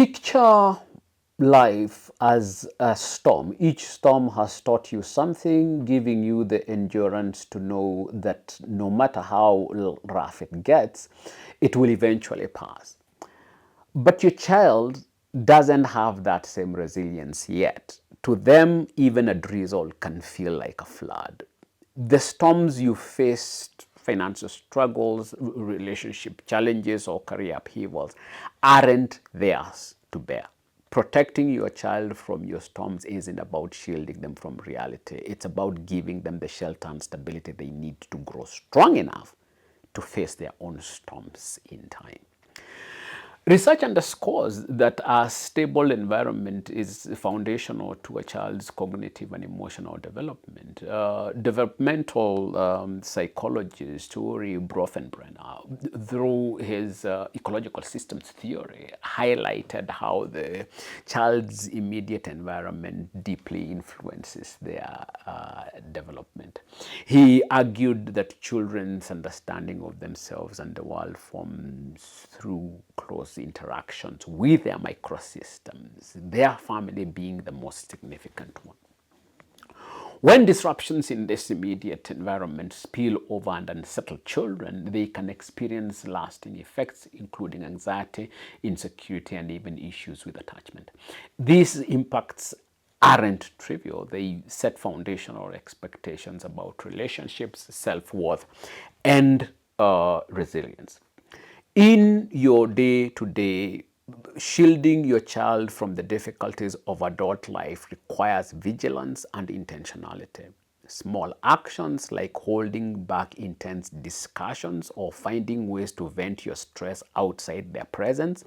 Picture life as a storm. Each storm has taught you something, giving you the endurance to know that no matter how rough it gets, it will eventually pass. But your child doesn't have that same resilience yet. To them, even a drizzle can feel like a flood. The storms you faced, financial struggles, relationship challenges, or career upheavals, aren't theirs to bear. Protecting your child from your storms isn't about shielding them from reality. It's about giving them the shelter and stability they need to grow strong enough to face their own storms in time. Research underscores that a stable environment is foundational to a child's cognitive and emotional development. Developmental psychologist Uri Bronfenbrenner, through his ecological systems theory, highlighted how the child's immediate environment deeply influences their development. He argued that children's understanding of themselves and the world forms through close interactions with their microsystems, their family being the most significant one. When disruptions in this immediate environment spill over and unsettle children, they can experience lasting effects, including anxiety, insecurity, and even issues with attachment. These impacts aren't trivial. They set foundational expectations about relationships, self-worth, and resilience. In your day-to-day, shielding your child from the difficulties of adult life requires vigilance and intentionality. Small actions like holding back intense discussions or finding ways to vent your stress outside their presence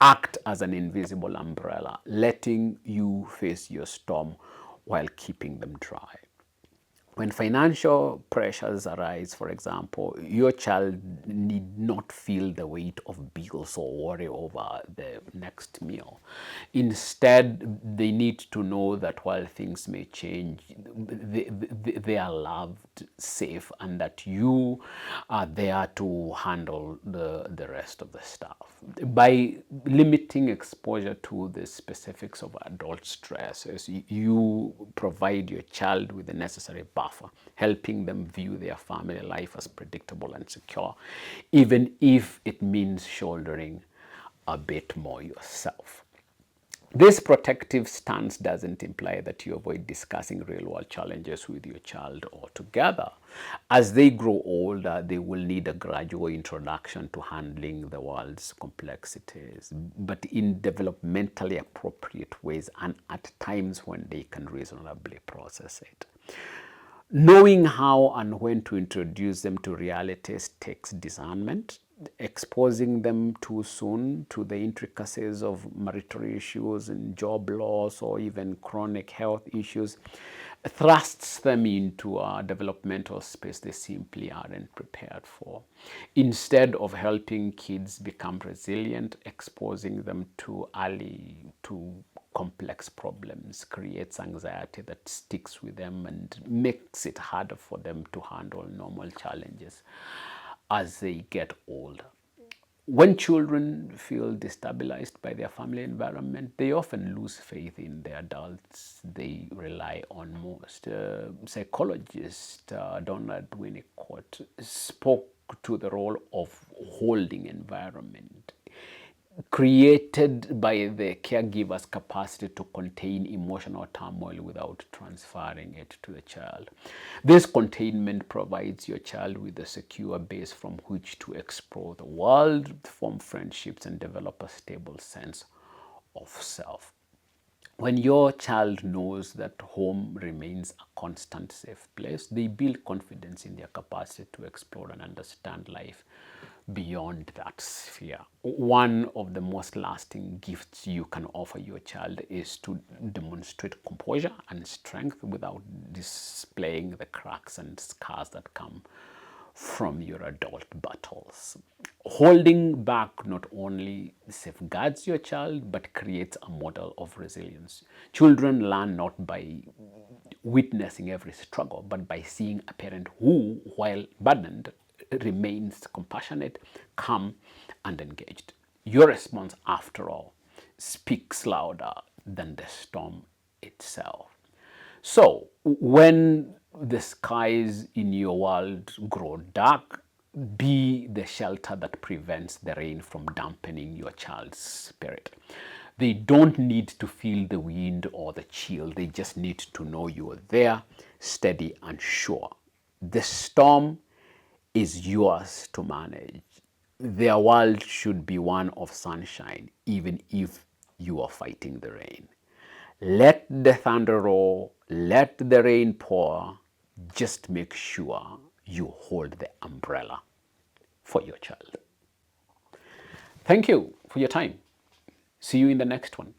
act as an invisible umbrella, letting you face your storm while keeping them dry. When financial pressures arise, for example, your child need not feel the weight of bills or worry over the next meal. Instead, they need to know that while things may change, they are loved, safe, and that you are there to handle the rest of the stuff. By limiting exposure to the specifics of adult stresses, you provide your child with the necessary buffer, helping them view their family life as predictable and secure, even if it means shouldering a bit more yourself. This protective stance doesn't imply that you avoid discussing real-world challenges with your child altogether. As they grow older, they will need a gradual introduction to handling the world's complexities, but in developmentally appropriate ways and at times when they can reasonably process it. Knowing how and when to introduce them to realities takes discernment. Exposing them too soon to the intricacies of marital issues and job loss or even chronic health issues thrusts them into a developmental space they simply aren't prepared for. Instead of helping kids become resilient, exposing them too early to complex problems creates anxiety that sticks with them and makes it harder for them to handle normal challenges as they get older. When children feel destabilized by their family environment, they often lose faith in the adults they rely on most. Psychologist Donald Winnicott spoke to the role of holding environment created by the caregiver's capacity to contain emotional turmoil without transferring it to the child. This containment provides your child with a secure base from which to explore the world, form friendships, and develop a stable sense of self. When your child knows that home remains a constant safe place, they build confidence in their capacity to explore and understand life beyond that sphere. One of the most lasting gifts you can offer your child is to demonstrate composure and strength without displaying the cracks and scars that come from your adult battles. Holding back not only safeguards your child, but creates a model of resilience. Children learn not by witnessing every struggle, but by seeing a parent who, while burdened, remains compassionate, calm, and engaged. Your response, after all, speaks louder than the storm itself. So when the skies in your world grow dark, be the shelter that prevents the rain from dampening your child's spirit. They don't need to feel the wind or the chill. They just need to know you are there, steady and sure. The storm is yours to manage. Their world should be one of sunshine, even if you are fighting the rain. Let the thunder roar, let the rain pour. Just make sure you hold the umbrella for your child. Thank you for your time. See you in the next one.